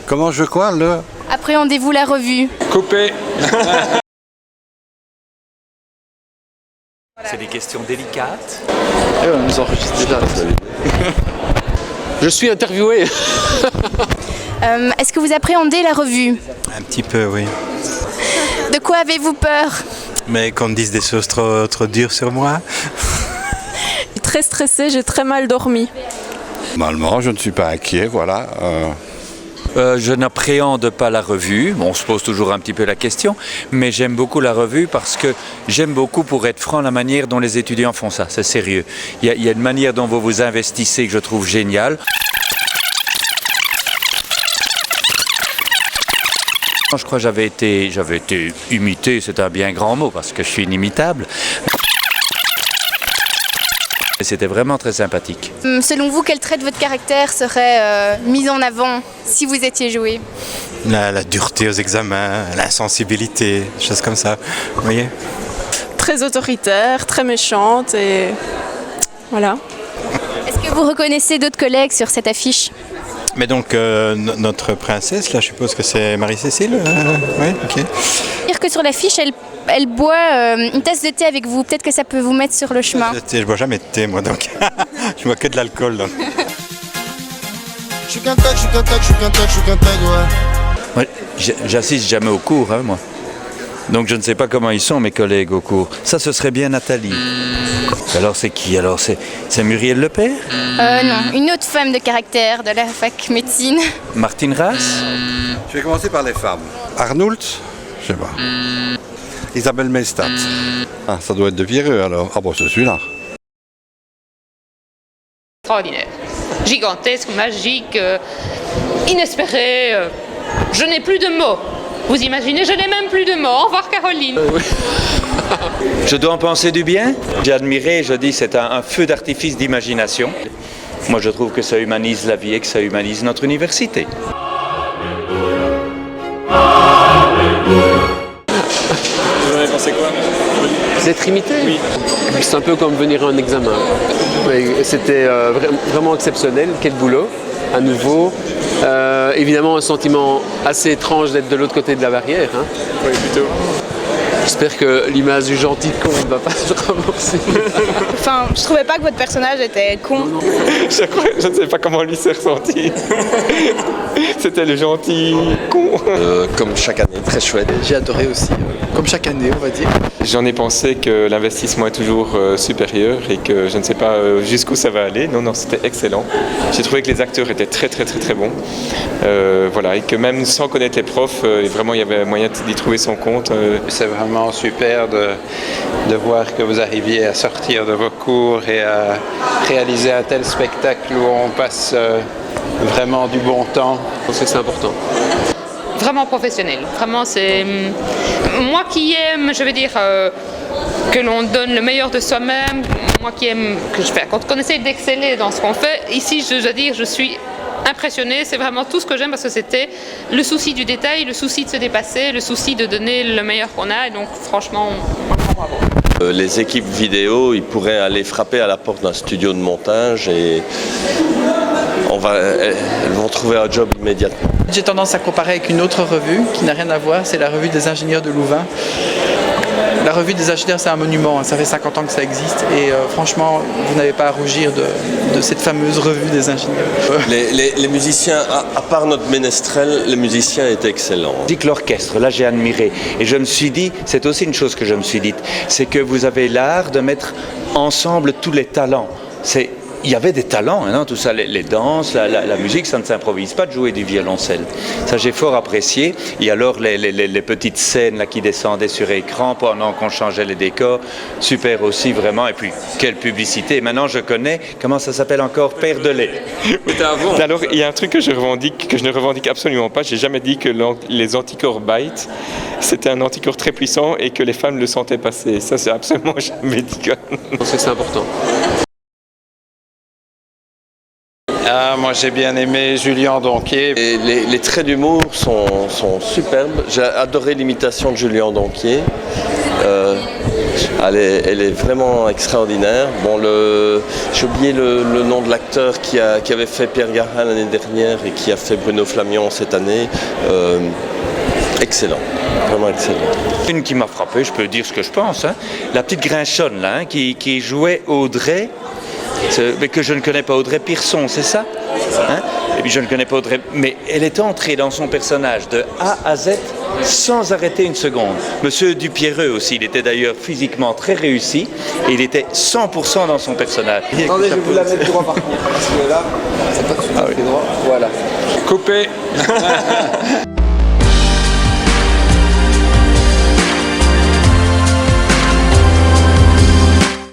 Comment je quoi le... Appréhendez-vous la revue? Coupé. C'est des questions délicates. On nous enregistre déjà. Je suis interviewé. Est-ce que vous appréhendez la revue? Un petit peu, oui. De quoi avez-vous peur? Mais qu'on me dise des choses trop dures sur moi. Très stressée, j'ai très mal dormi. Normalement, je ne suis pas inquiet, voilà. Je n'appréhende pas la revue. Bon, on se pose toujours un petit peu la question, mais j'aime beaucoup la revue parce que j'aime beaucoup, pour être franc, la manière dont les étudiants font ça. C'est sérieux. Il y a une manière dont vous vous investissez que je trouve géniale. Je crois que j'avais été imité, c'est un bien grand mot parce que je suis inimitable. C'était vraiment très sympathique. Selon vous, quel trait de votre caractère serait mis en avant si vous étiez joué? La dureté aux examens, l'insensibilité, des choses comme ça. Vous voyez? Très autoritaire, très méchante et voilà. Est-ce que vous reconnaissez d'autres collègues sur cette affiche? Mais donc, notre princesse, là, je suppose que c'est Marie-Cécile. Oui, ok. Dire que sur l'affiche, elle boit une tasse de thé avec vous. Peut-être que ça peut vous mettre sur le chemin. Je bois jamais de thé, moi, donc. Je bois que de l'alcool, donc. Je suis qu'un tag, ouais. Ouais, j'assiste jamais au cours, hein, moi. Donc je ne sais pas comment ils sont, mes collègues, au cours. Ça, ce serait bien Nathalie. Alors c'est qui? Alors c'est Muriel Lepère? Non, une autre femme de caractère de la fac médecine. Martine Rass? Je vais commencer par les femmes. Arnoult, je sais pas. Isabelle Meistat. Ah, ça doit être de Viereux, alors. Ah bon, c'est celui-là. Extraordinaire, gigantesque, magique, inespéré. Je n'ai plus de mots. Vous imaginez, je n'ai même plus de mots. Au revoir Caroline. Je dois en penser du bien. J'ai admiré, je dis, c'est un feu d'artifice d'imagination. Moi, je trouve que ça humanise la vie et que ça humanise notre université. Vous en avez pensé quoi? D'être imité? Oui. C'est un peu comme venir à un examen. Oui, c'était vraiment exceptionnel. Quel boulot, à nouveau. Évidemment, un sentiment assez étrange d'être de l'autre côté de la barrière. Hein. Oui, plutôt. J'espère que l'image du gentil con ne va pas se renforcer. Enfin, je trouvais pas que votre personnage était con. Je ne sais pas comment lui s'est ressenti. C'était le gentil con. Comme chaque année, très chouette. J'ai adoré aussi, comme chaque année, on va dire. J'en ai pensé que l'investissement est toujours supérieur et que je ne sais pas jusqu'où ça va aller. Non, c'était excellent. J'ai trouvé que les acteurs étaient très bons. Voilà, et que même sans connaître les profs, vraiment il y avait moyen d'y trouver son compte. C'est vraiment super de voir que vous arriviez à sortir de vos cours et à réaliser un tel spectacle où on passe vraiment du bon temps. Je pense que c'est important. Vraiment professionnel. Vraiment, c'est moi qui aime, je veux dire, que l'on donne le meilleur de soi-même. Moi qui aime quand on essaie d'exceller dans ce qu'on fait. Ici, je dois dire, je suis impressionnée. C'est vraiment tout ce que j'aime parce que c'était le souci du détail, le souci de se dépasser, le souci de donner le meilleur qu'on a. Et donc, franchement, bravo. Les équipes vidéo, ils pourraient aller frapper à la porte d'un studio de montage et elles vont trouver un job immédiatement. J'ai tendance à comparer avec une autre revue qui n'a rien à voir, c'est la revue des ingénieurs de Louvain. La revue des ingénieurs, c'est un monument, ça fait 50 ans que ça existe et franchement, vous n'avez pas à rougir de cette fameuse revue des ingénieurs. Les musiciens, à part notre ménestrel, les musiciens étaient excellents. Je dis que l'orchestre, là j'ai admiré. Et je me suis dit, c'est aussi une chose que je me suis dite, c'est que vous avez l'art de mettre ensemble tous les talents. Il y avait des talents, hein, tout ça, les danses, la musique, ça ne s'improvise pas de jouer du violoncelle. Ça, j'ai fort apprécié. Et alors, les petites scènes là, qui descendaient sur écran pendant qu'on changeait les décors, super aussi, vraiment. Et puis, quelle publicité. Maintenant, je connais, comment ça s'appelle encore, Père de lait. Alors, il y a un truc que je ne revendique absolument pas. J'ai jamais dit que les anticorps Byte, c'était un anticorps très puissant et que les femmes le sentaient passer. Ça, c'est absolument jamais dit. Je pense que c'est important. Ah, moi j'ai bien aimé Julien Donquier. Et les traits d'humour sont superbes. J'ai adoré l'imitation de Julien Donquier. Elle est vraiment extraordinaire. Bon, j'ai oublié le nom de l'acteur qui avait fait Pierre Garrin l'année dernière et qui a fait Bruno Flamion cette année. Excellent, vraiment excellent. Une qui m'a frappé, je peux dire ce que je pense, hein. La petite Grinchonne là, hein, qui jouait Audrey, mais que je ne connais pas, Audrey Pearson, c'est ça, hein? Et puis je ne connais pas Audrey, mais elle est entrée dans son personnage de A à Z sans arrêter une seconde. Monsieur Dupierreux aussi, il était d'ailleurs physiquement très réussi et il était 100% dans son personnage. Attendez, je vais vous la mettre droit par contre, parce que là, c'est pas tout à fait droit. Voilà. Coupé.